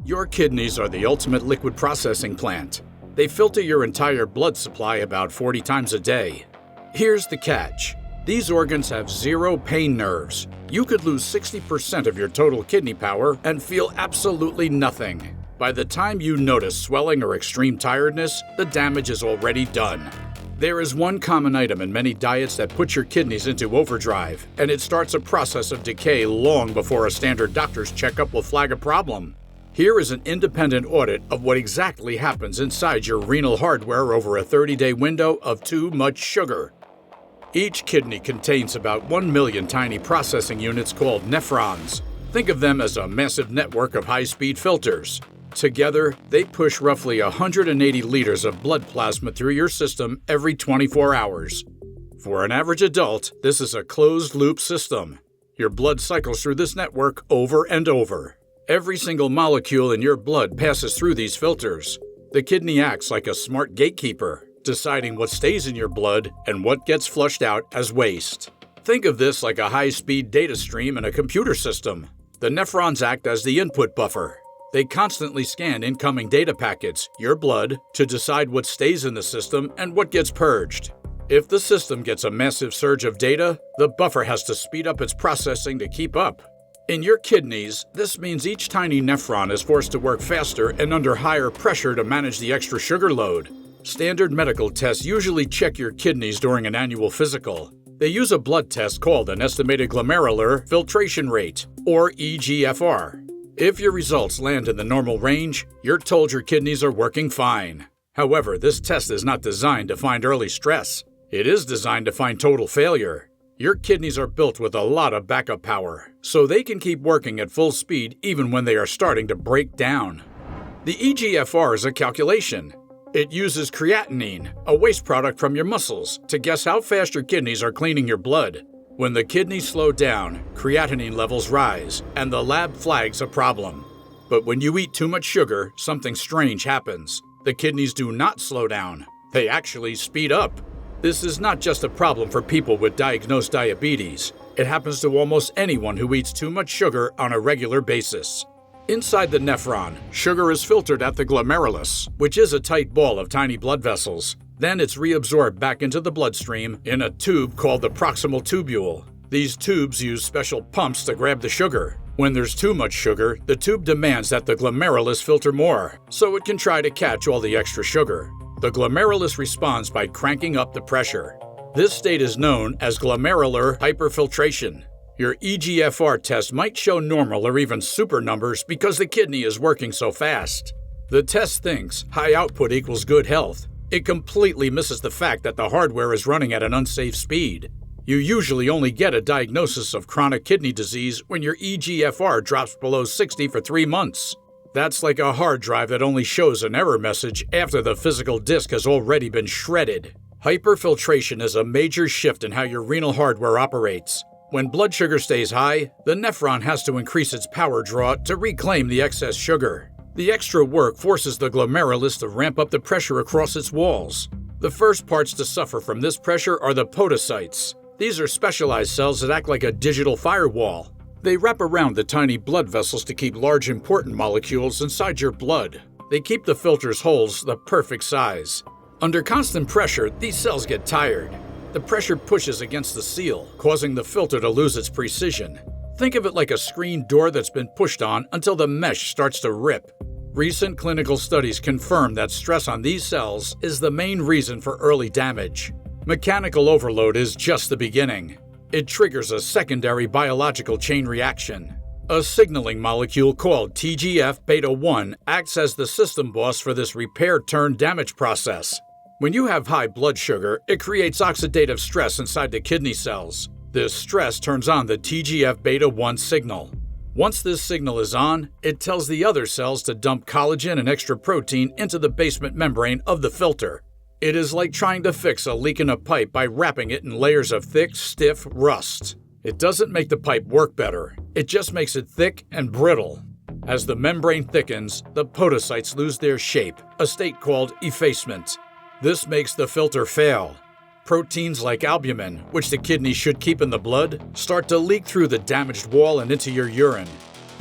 Your kidneys are the ultimate liquid processing plant. They filter your entire blood supply about 40 times a day. Here's the catch. These organs have zero pain nerves. You could lose 60% of your total kidney power and feel absolutely nothing. By the time you notice swelling or extreme tiredness, the damage is already done. There is one common item in many diets that puts your kidneys into overdrive, and it starts a process of decay long before a standard doctor's checkup will flag a problem. Here is an independent audit of what exactly happens inside your renal hardware over a 30-day window of too much sugar. Each kidney contains about 1 million tiny processing units called nephrons. Think of them as a massive network of high-speed filters. Together, they push roughly 180 liters of blood plasma through your system every 24 hours. For an average adult, this is a closed-loop system. Your blood cycles through this network over and over. Every single molecule in your blood passes through these filters. The kidney acts like a smart gatekeeper, deciding what stays in your blood and what gets flushed out as waste. Think of this like a high-speed data stream in a computer system. The nephrons act as the input buffer. They constantly scan incoming data packets, your blood, to decide what stays in the system and what gets purged. If the system gets a massive surge of data, the buffer has to speed up its processing to keep up. In your kidneys, this means each tiny nephron is forced to work faster and under higher pressure to manage the extra sugar load. Standard medical tests usually check your kidneys during an annual physical. They use a blood test called an estimated glomerular filtration rate, or eGFR. If your results land in the normal range, you're told your kidneys are working fine. However, this test is not designed to find early stress. It is designed to find total failure. Your kidneys are built with a lot of backup power, so they can keep working at full speed even when they are starting to break down. The eGFR is a calculation. It uses creatinine, a waste product from your muscles, to guess how fast your kidneys are cleaning your blood. When the kidneys slow down, creatinine levels rise, and the lab flags a problem. But when you eat too much sugar, something strange happens. The kidneys do not slow down. They actually speed up. This is not just a problem for people with diagnosed diabetes. It happens to almost anyone who eats too much sugar on a regular basis. Inside the nephron, sugar is filtered at the glomerulus, which is a tight ball of tiny blood vessels. Then it's reabsorbed back into the bloodstream in a tube called the proximal tubule. These tubes use special pumps to grab the sugar. When there's too much sugar, the tube demands that the glomerulus filter more, so it can try to catch all the extra sugar. The glomerulus responds by cranking up the pressure. This state is known as glomerular hyperfiltration. Your eGFR test might show normal or even super numbers because the kidney is working so fast. The test thinks high output equals good health. It completely misses the fact that the hardware is running at an unsafe speed. You usually only get a diagnosis of chronic kidney disease when your eGFR drops below 60 for 3 months. That's like a hard drive that only shows an error message after the physical disk has already been shredded. Hyperfiltration is a major shift in how your renal hardware operates. When blood sugar stays high, the nephron has to increase its power draw to reclaim the excess sugar. The extra work forces the glomerulus to ramp up the pressure across its walls. The first parts to suffer from this pressure are the podocytes. These are specialized cells that act like a digital firewall. They wrap around the tiny blood vessels to keep large important molecules inside your blood. They keep the filter's holes the perfect size. Under constant pressure, these cells get tired. The pressure pushes against the seal, causing the filter to lose its precision. Think of it like a screen door that's been pushed on until the mesh starts to rip. Recent clinical studies confirm that stress on these cells is the main reason for early damage. Mechanical overload is just the beginning. It triggers a secondary biological chain reaction. A signaling molecule called TGF-beta1 acts as the system boss for this repair-turn-damage process. When you have high blood sugar, it creates oxidative stress inside the kidney cells. This stress turns on the TGF-beta1 signal. Once this signal is on, it tells the other cells to dump collagen and extra protein into the basement membrane of the filter. It is like trying to fix a leak in a pipe by wrapping it in layers of thick, stiff rust. It doesn't make the pipe work better. It just makes it thick and brittle. As the membrane thickens, the podocytes lose their shape, a state called effacement. This makes the filter fail. Proteins like albumin, which the kidney should keep in the blood, start to leak through the damaged wall and into your urine.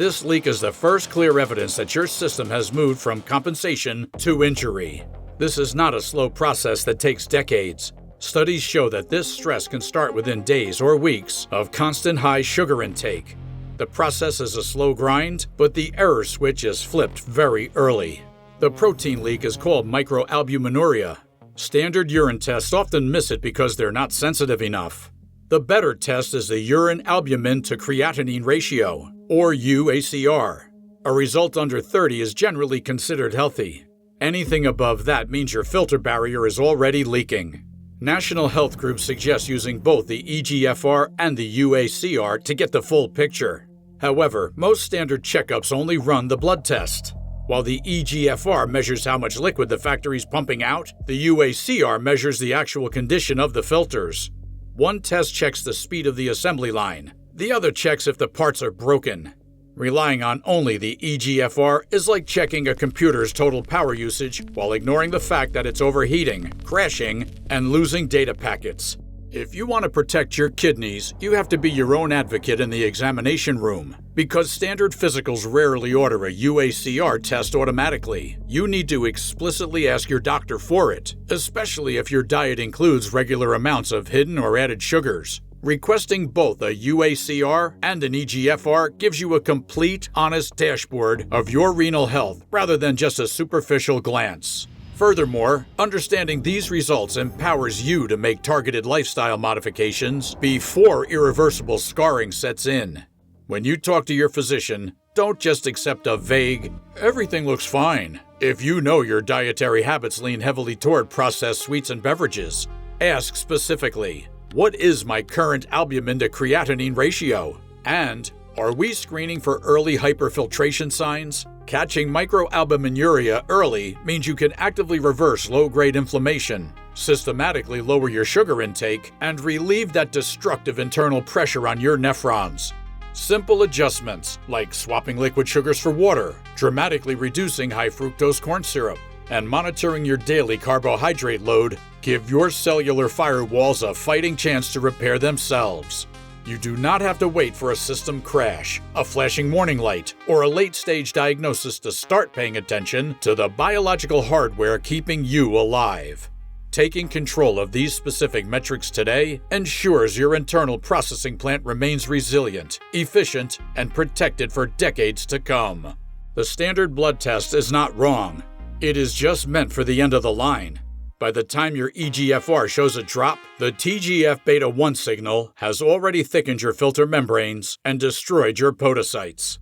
This leak is the first clear evidence that your system has moved from compensation to injury. This is not a slow process that takes decades. Studies show that this stress can start within days or weeks of constant high sugar intake. The process is a slow grind, but the error switch is flipped very early. The protein leak is called microalbuminuria. Standard urine tests often miss it because they're not sensitive enough. The better test is the urine albumin to creatinine ratio, or UACR. A result under 30 is generally considered healthy. Anything above that means your filter barrier is already leaking. National health groups suggest using both the eGFR and the UACR to get the full picture. However, most standard checkups only run the blood test. While the eGFR measures how much liquid the factory's pumping out, the UACR measures the actual condition of the filters. One test checks the speed of the assembly line. The other checks if the parts are broken. Relying on only the eGFR is like checking a computer's total power usage while ignoring the fact that it's overheating, crashing, and losing data packets. If you want to protect your kidneys, you have to be your own advocate in the examination room. Because standard physicals rarely order a UACR test automatically, you need to explicitly ask your doctor for it, especially if your diet includes regular amounts of hidden or added sugars. Requesting both a UACR and an eGFR gives you a complete, honest dashboard of your renal health rather than just a superficial glance. Furthermore, understanding these results empowers you to make targeted lifestyle modifications before irreversible scarring sets in. When you talk to your physician, don't just accept a vague, "everything looks fine." If you know your dietary habits lean heavily toward processed sweets and beverages, ask specifically, "What is my current albumin to creatinine ratio?" And, "Are we screening for early hyperfiltration signs?" Catching microalbuminuria early means you can actively reverse low-grade inflammation, systematically lower your sugar intake, and relieve that destructive internal pressure on your nephrons. Simple adjustments, like swapping liquid sugars for water, dramatically reducing high-fructose corn syrup, and monitoring your daily carbohydrate load, give your cellular firewalls a fighting chance to repair themselves. You do not have to wait for a system crash, a flashing warning light, or a late-stage diagnosis to start paying attention to the biological hardware keeping you alive. Taking control of these specific metrics today ensures your internal processing plant remains resilient, efficient, and protected for decades to come. The standard blood test is not wrong. It is just meant for the end of the line. By the time your eGFR shows a drop, the TGF-beta1 signal has already thickened your filter membranes and destroyed your podocytes.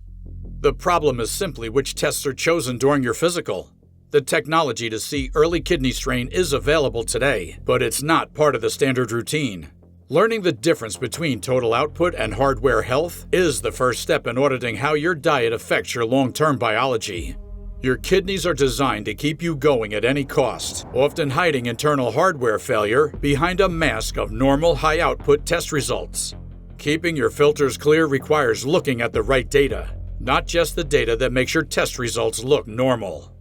The problem is simply which tests are chosen during your physical. The technology to see early kidney strain is available today, but it's not part of the standard routine. Learning the difference between total output and hardware health is the first step in auditing how your diet affects your long-term biology. Your kidneys are designed to keep you going at any cost, often hiding internal hardware failure behind a mask of normal high-output test results. Keeping your filters clear requires looking at the right data, not just the data that makes your test results look normal.